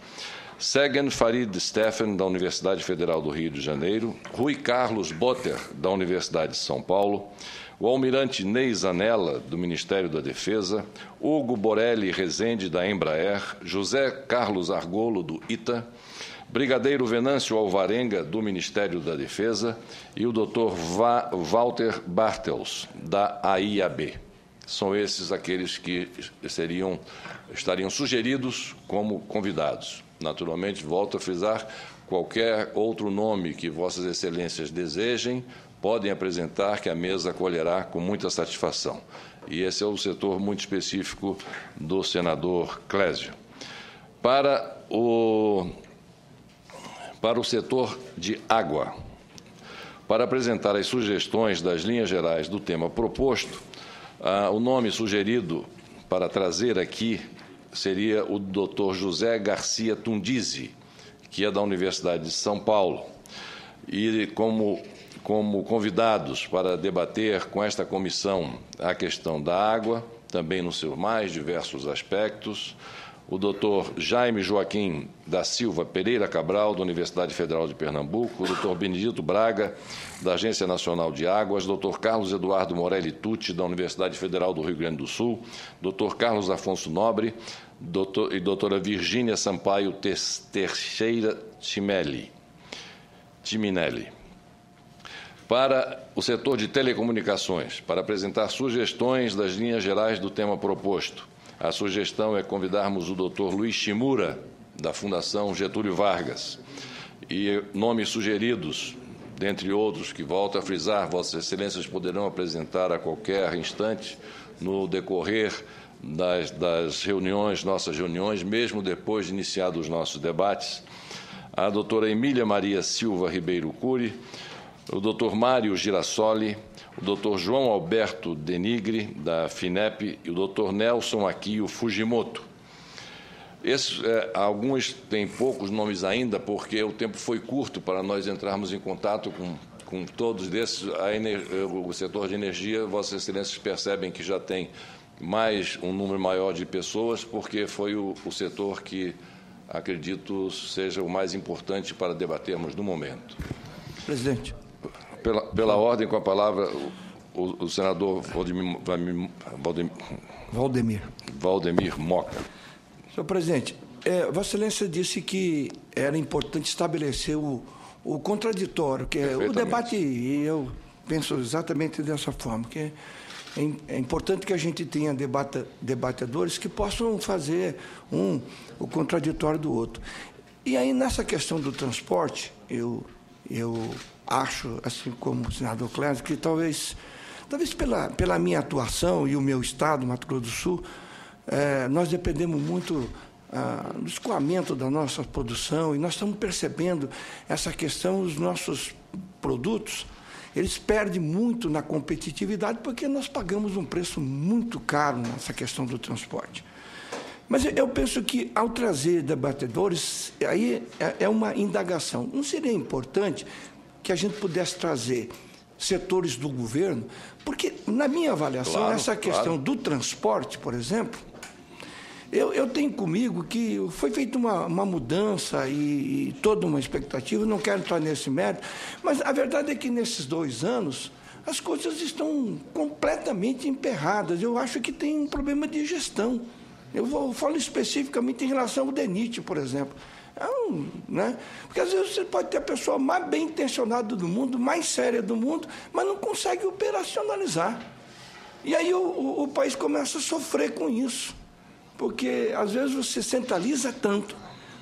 [SPEAKER 1] Segen Farid Stephen, da Universidade Federal do Rio de Janeiro, Rui Carlos Botter, da Universidade de São Paulo, o almirante Ney Zanella, do Ministério da Defesa, Hugo Borelli Rezende, da Embraer, José Carlos Argolo, do ITA, Brigadeiro Venâncio Alvarenga, do Ministério da Defesa, e o Dr. Walter Bartels, da AIAB. São esses aqueles que estariam sugeridos como convidados. Naturalmente, volto a frisar, qualquer outro nome que Vossas Excelências desejem, podem apresentar, que a mesa acolherá com muita satisfação. E esse é o setor muito específico do senador Clésio. Para o setor de água, para apresentar as sugestões das linhas gerais do tema proposto, o nome sugerido para trazer aqui seria o Dr. José Garcia Tundizi, que é da Universidade de São Paulo. E como convidados para debater com esta comissão a questão da água, também nos seus mais diversos aspectos, o Dr. Jaime Joaquim da Silva Pereira Cabral, da Universidade Federal de Pernambuco, o Dr. Benedito Braga, da Agência Nacional de Águas, Dr. Carlos Eduardo Morelli Tucci, da Universidade Federal do Rio Grande do Sul, Dr. Carlos Afonso Nobre e doutora Virgínia Sampaio Teixeira Timinelli. Para o setor de telecomunicações, para apresentar sugestões das linhas gerais do tema proposto, a sugestão é convidarmos o Dr. Luiz Shimura, da Fundação Getúlio Vargas, e nomes sugeridos, dentre outros, que volto a frisar, Vossas Excelências poderão apresentar a qualquer instante no decorrer das reuniões, nossas reuniões, mesmo depois de iniciados os nossos debates, a doutora Emília Maria Silva Ribeiro Cury, o Dr. Mário Girassoli, o Dr. João Alberto Denigre, da FINEP, e o Dr. Nelson Akio Fujimoto. Alguns têm poucos nomes ainda, porque o tempo foi curto para nós entrarmos em contato com todos desses. O setor de energia, Vossas Excelências percebem que já tem um número maior de pessoas, porque foi o setor que, acredito, seja o mais importante para debatermos no momento.
[SPEAKER 5] Presidente.
[SPEAKER 1] Pela ordem, com a palavra, o senador Valdemir Moca.
[SPEAKER 5] Senhor presidente, Vossa Excelência disse que era importante estabelecer o contraditório, que é o debate, e eu penso exatamente dessa forma, que é importante que a gente tenha debatedores que possam fazer o contraditório do outro. E aí, nessa questão do transporte, eu acho, assim como o senador Clésio, que talvez Talvez pela minha atuação e o meu estado, Mato Grosso do Sul, nós dependemos muito do escoamento da nossa produção, e nós estamos percebendo essa questão, os nossos produtos, eles perdem muito na competitividade porque nós pagamos um preço muito caro nessa questão do transporte. Mas eu penso que, ao trazer debatedores, aí é uma indagação. Não seria importante que a gente pudesse trazer setores do governo? Porque, na minha avaliação, essa questão do transporte, por exemplo, eu tenho comigo que foi feita uma mudança e toda uma expectativa, não quero entrar nesse mérito, mas a verdade é que, nesses 2 anos, as coisas estão completamente emperradas. Eu acho que tem um problema de gestão. Eu falo especificamente em relação ao DENIT, por exemplo. Né? Porque, às vezes, você pode ter a pessoa mais bem intencionada do mundo, mais séria do mundo, mas não consegue operacionalizar. E aí o país começa a sofrer com isso. Porque, às vezes, você centraliza tanto,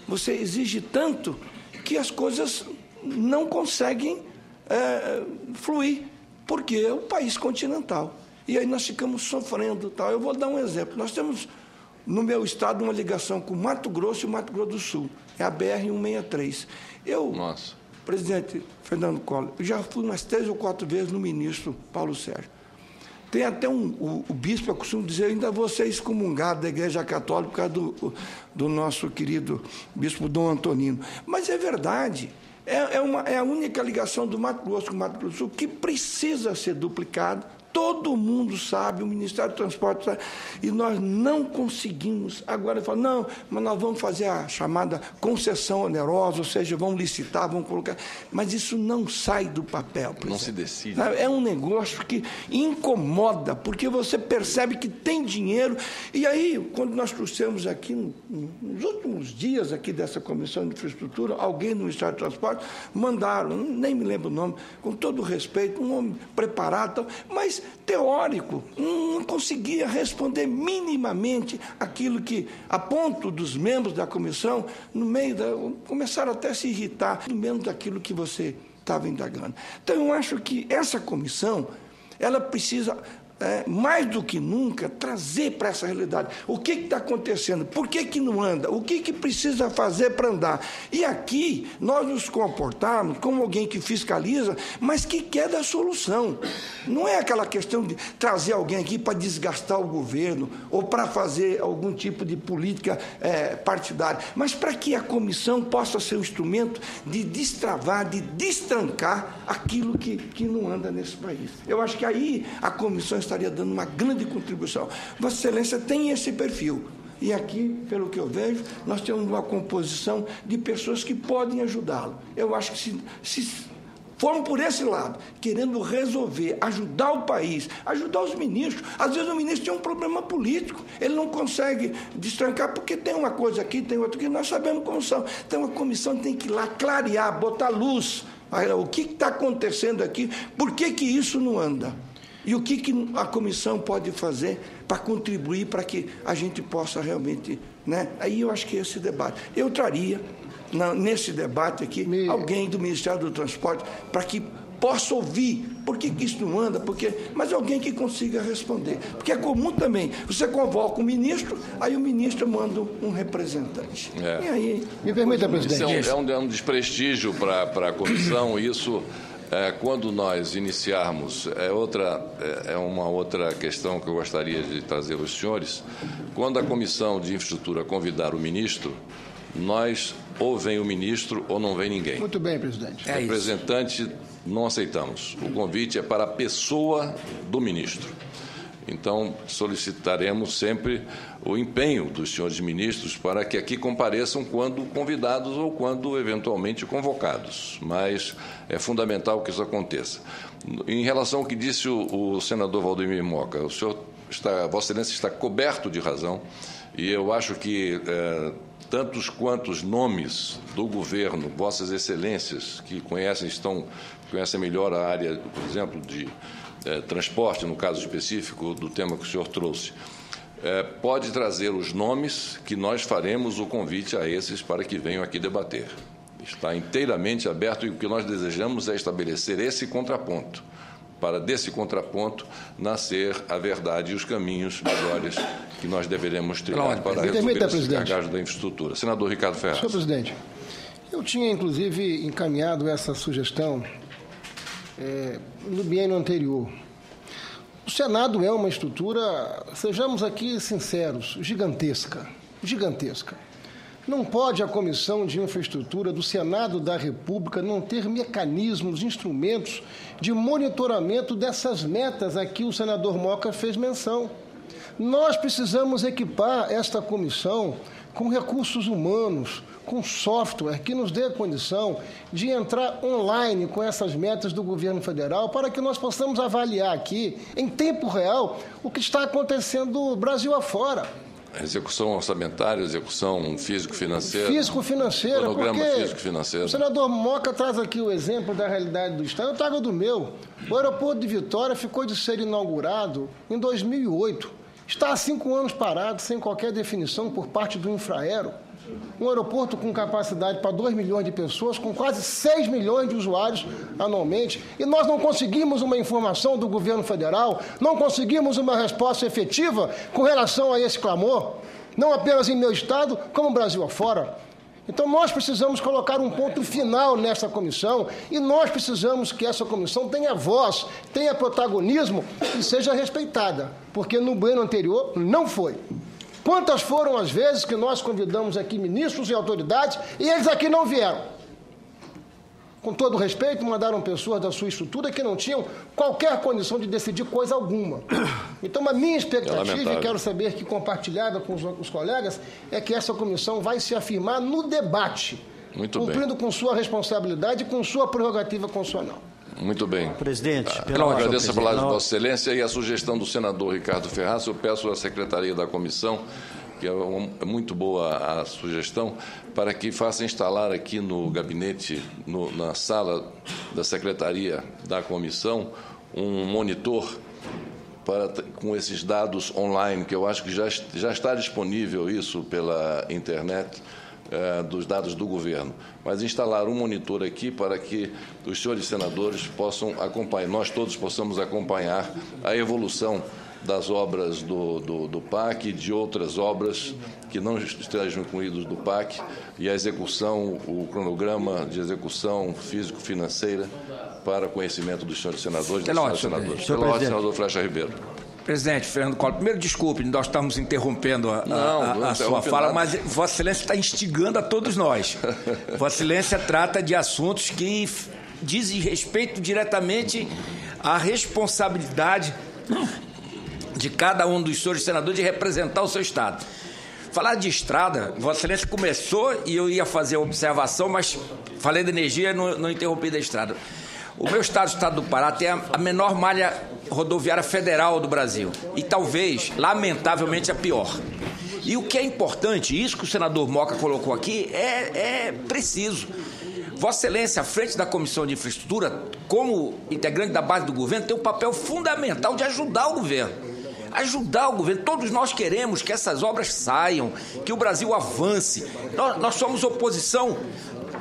[SPEAKER 5] você exige tanto, que as coisas não conseguem fluir, porque é um país continental. E aí nós ficamos sofrendo. Tal. Eu vou dar um exemplo. Nós temos, no meu estado, uma ligação com Mato Grosso e Mato Grosso do Sul. É a BR-163. Presidente Fernando Collor, eu já fui umas 3 ou 4 vezes no ministro Paulo Sérgio. Tem até o bispo, eu costumo dizer, ainda vou ser excomungado da Igreja Católica por causa do nosso querido bispo Dom Antonino. Mas é verdade, é a única ligação do Mato Grosso com o Mato Grosso do Sul que precisa ser duplicada. Todo mundo sabe, o Ministério do Transporte sabe, e nós não conseguimos. Agora ele fala, não, mas nós vamos fazer a chamada concessão onerosa, ou seja, vamos licitar, vamos colocar. Mas isso não sai do papel. Presidente.
[SPEAKER 1] Não se decide.
[SPEAKER 5] É um negócio que incomoda, porque você percebe que tem dinheiro. E aí, quando nós trouxemos aqui, nos últimos dias aqui dessa Comissão de Infraestrutura, alguém do Ministério do Transporte mandaram, nem me lembro o nome, com todo respeito, um homem preparado, mas teórico, não conseguia responder minimamente aquilo que, a ponto dos membros da comissão, começaram até a se irritar, no menos daquilo que você estava indagando. Então, eu acho que essa comissão, ela precisa, mais do que nunca, trazer para essa realidade. O que está acontecendo? Por que não anda? O que precisa fazer para andar? E aqui, nós nos comportarmos como alguém que fiscaliza, mas que quer dar solução. Não é aquela questão de trazer alguém aqui para desgastar o governo ou para fazer algum tipo de política partidária, mas para que a comissão possa ser um instrumento de destravar, de destrancar aquilo que não anda nesse país. Eu acho que aí a comissão estaria dando uma grande contribuição. Vossa Excelência tem esse perfil. E aqui, pelo que eu vejo, nós temos uma composição de pessoas que podem ajudá-lo. Eu acho que se formos por esse lado, querendo resolver, ajudar o país, ajudar os ministros. Às vezes o ministro tem um problema político, ele não consegue destrancar porque tem uma coisa aqui, tem outra aqui, nós sabemos como são. Então a comissão tem que ir lá clarear, botar luz. O que está acontecendo aqui, por que isso não anda? E o que a comissão pode fazer para contribuir para que a gente possa realmente... Né? Aí eu acho que esse debate. Eu traria, nesse debate aqui, alguém do Ministério do Transporte para que possa ouvir por que isso não anda, mas alguém que consiga responder. Porque é comum também, você convoca o ministro, aí o ministro manda um representante. E aí...
[SPEAKER 2] Me permita, presidente.
[SPEAKER 1] Isso é um desprestígio para a comissão, isso... quando nós iniciarmos, uma outra questão que eu gostaria de trazer aos senhores. Quando a Comissão de Infraestrutura convidar o ministro, nós ou vem o ministro ou não vem ninguém.
[SPEAKER 2] Muito bem, presidente.
[SPEAKER 1] Representante, não aceitamos. O convite é para a pessoa do ministro. Então, solicitaremos sempre o empenho dos senhores ministros para que aqui compareçam quando convidados ou quando eventualmente convocados. Mas é fundamental que isso aconteça. Em relação ao que disse o senador Valdemir Moca, Vossa Excelência está coberto de razão e eu acho que tantos quantos nomes do governo, Vossas Excelências, que conhecem melhor a área, por exemplo, de transporte, no caso específico do tema que o senhor trouxe, pode trazer os nomes que nós faremos o convite a esses para que venham aqui debater. Está inteiramente aberto e o que nós desejamos é estabelecer esse contraponto para desse contraponto nascer a verdade e os caminhos melhores que nós deveremos trilhar para resolver esses gargalos da infraestrutura. Senador Ricardo Ferraz.
[SPEAKER 2] Senhor presidente, eu tinha, inclusive, encaminhado essa sugestão no biênio anterior. O Senado é uma estrutura, sejamos aqui sinceros, gigantesca. Não pode a Comissão de Infraestrutura do Senado da República não ter mecanismos, instrumentos de monitoramento dessas metas a que o senador Moca fez menção. Nós precisamos equipar esta comissão com recursos humanos, com software que nos dê condição de entrar online com essas metas do governo federal para que nós possamos avaliar aqui, em tempo real, o que está acontecendo Brasil afora.
[SPEAKER 1] Execução orçamentária, execução físico-financeira.
[SPEAKER 2] Físico-financeira,
[SPEAKER 1] Cronograma
[SPEAKER 2] porque
[SPEAKER 1] físico-financeiro.
[SPEAKER 2] o senador Moca traz aqui o exemplo da realidade do Estado. Eu trago do meu. O aeroporto de Vitória ficou de ser inaugurado em 2008. Está há 5 anos parado, sem qualquer definição por parte do Infraero. Um aeroporto com capacidade para 2 milhões de pessoas, com quase 6 milhões de usuários anualmente, e nós não conseguimos uma informação do governo federal, não conseguimos uma resposta efetiva com relação a esse clamor, não apenas em meu estado, como Brasil afora. Então, nós precisamos colocar um ponto final nessa comissão e nós precisamos que essa comissão tenha voz, tenha protagonismo e seja respeitada, porque no biênio anterior não foi. Quantas foram as vezes que nós convidamos aqui ministros e autoridades e eles aqui não vieram? Com todo respeito, mandaram pessoas da sua estrutura que não tinham qualquer condição de decidir coisa alguma. Então, a minha expectativa, e quero saber que compartilhada com os colegas, é que essa comissão vai se afirmar no debate, cumprindo com sua responsabilidade e com sua prerrogativa constitucional.
[SPEAKER 1] Muito bem.
[SPEAKER 4] Presidente,
[SPEAKER 1] eu agradeço a palavra de Vossa Excelência e a sugestão do senador Ricardo Ferraz. Eu peço à Secretaria da Comissão, que é muito boa a sugestão, para que faça instalar aqui no gabinete, na sala da Secretaria da Comissão, um monitor com esses dados online, que eu acho que já está disponível isso pela internet, dos dados do governo, mas instalar um monitor aqui para que os senhores senadores possam acompanhar, nós todos possamos acompanhar a evolução das obras do PAC e de outras obras que não estejam incluídas do PAC e a execução, o cronograma de execução físico-financeira para conhecimento dos senhores senadores e dos senhores senadores. Pela ordem, senador Flecha Ribeiro.
[SPEAKER 3] Presidente Fernando Collor, primeiro desculpe, nós estamos interrompendo a sua fala, mas Vossa Excelência está instigando a todos nós. Vossa Excelência trata de assuntos que dizem respeito diretamente à responsabilidade de cada um dos senhores senadores de representar o seu Estado. Falar de estrada, Vossa Excelência começou e eu ia fazer a observação, mas falei da energia e não interrompi da estrada. O meu estado, o estado do Pará, tem a menor malha rodoviária federal do Brasil e talvez, lamentavelmente, a pior. E o que é importante, isso que o senador Moca colocou aqui, é preciso. Vossa Excelência, à frente da Comissão de Infraestrutura, como integrante da base do governo, tem um papel fundamental de ajudar o governo. Ajudar o governo. Todos nós queremos que essas obras saiam, que o Brasil avance. Nós somos oposição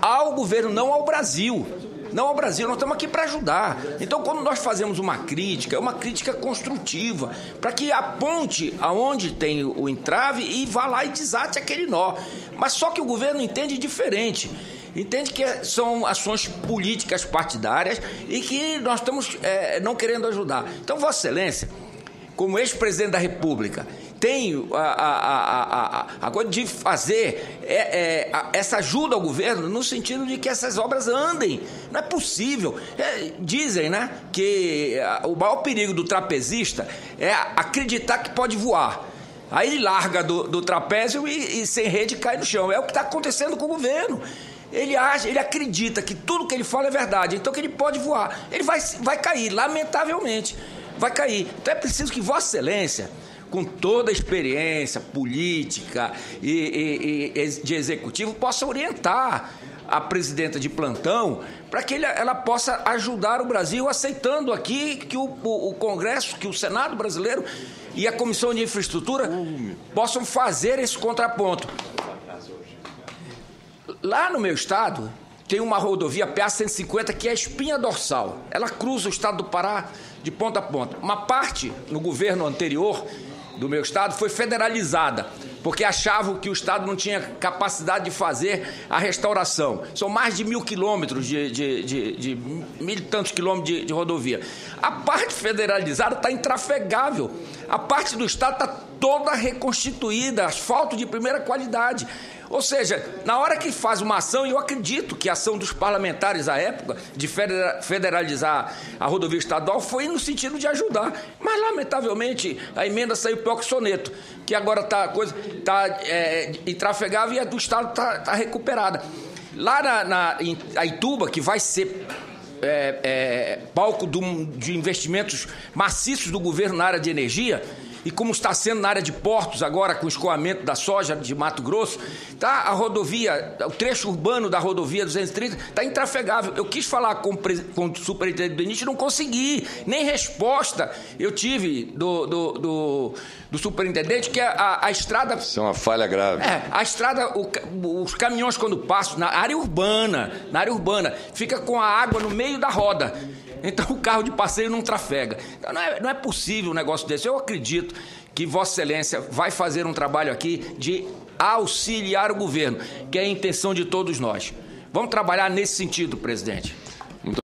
[SPEAKER 3] ao governo, não ao Brasil. Não ao Brasil, nós estamos aqui para ajudar. Então, quando nós fazemos uma crítica, é uma crítica construtiva, para que aponte aonde tem o entrave e vá lá e desate aquele nó. Mas só que o governo entende diferente. Entende que são ações políticas partidárias e que nós estamos não querendo ajudar. Então, Vossa Excelência, como ex-presidente da República, tem a coisa de fazer essa ajuda ao governo no sentido de que essas obras andem. Não é possível. Dizem, né, que o maior perigo do trapezista é acreditar que pode voar. Aí ele larga do trapézio e sem rede cai no chão. É o que está acontecendo com o governo. Ele acredita que tudo que ele fala é verdade, então que ele pode voar. Ele vai cair, lamentavelmente. Vai cair. Então é preciso que Vossa Excelência, com toda a experiência política e de executivo, possa orientar a presidenta de plantão para que ela possa ajudar o Brasil, aceitando aqui que o Congresso, que o Senado brasileiro e a Comissão de Infraestrutura possam fazer esse contraponto. Lá no meu estado, tem uma rodovia PA-150 que é a espinha dorsal. Ela cruza o estado do Pará de ponta a ponta. Uma parte, no governo anterior do meu estado, foi federalizada, porque achavam que o estado não tinha capacidade de fazer a restauração. São mais de 1.000 quilômetros, de 1.000 e tantos quilômetros de rodovia. A parte federalizada está intrafegável. A parte do estado está toda reconstituída, asfalto de primeira qualidade. Ou seja, na hora que faz uma ação, e eu acredito que a ação dos parlamentares à época de federalizar a rodovia estadual foi no sentido de ajudar. Mas, lamentavelmente, a emenda saiu pior que soneto, que agora está intrafegável e a do estado está recuperada. Lá em Aituba, que vai ser palco de investimentos maciços do governo na área de energia, e como está sendo na área de portos agora, com o escoamento da soja de Mato Grosso, tá, a rodovia, o trecho urbano da rodovia 230 está intrafegável. Eu quis falar com o superintendente do DENIT e não consegui, nem resposta eu tive do superintendente, que a estrada...
[SPEAKER 1] Isso é uma falha grave.
[SPEAKER 3] A estrada, os caminhões quando passam na área urbana, fica com a água no meio da roda. Então o carro de passeio não trafega. Então, não é possível um negócio desse. Eu acredito que Vossa Excelência vai fazer um trabalho aqui de auxiliar o governo, que é a intenção de todos nós. Vamos trabalhar nesse sentido, presidente.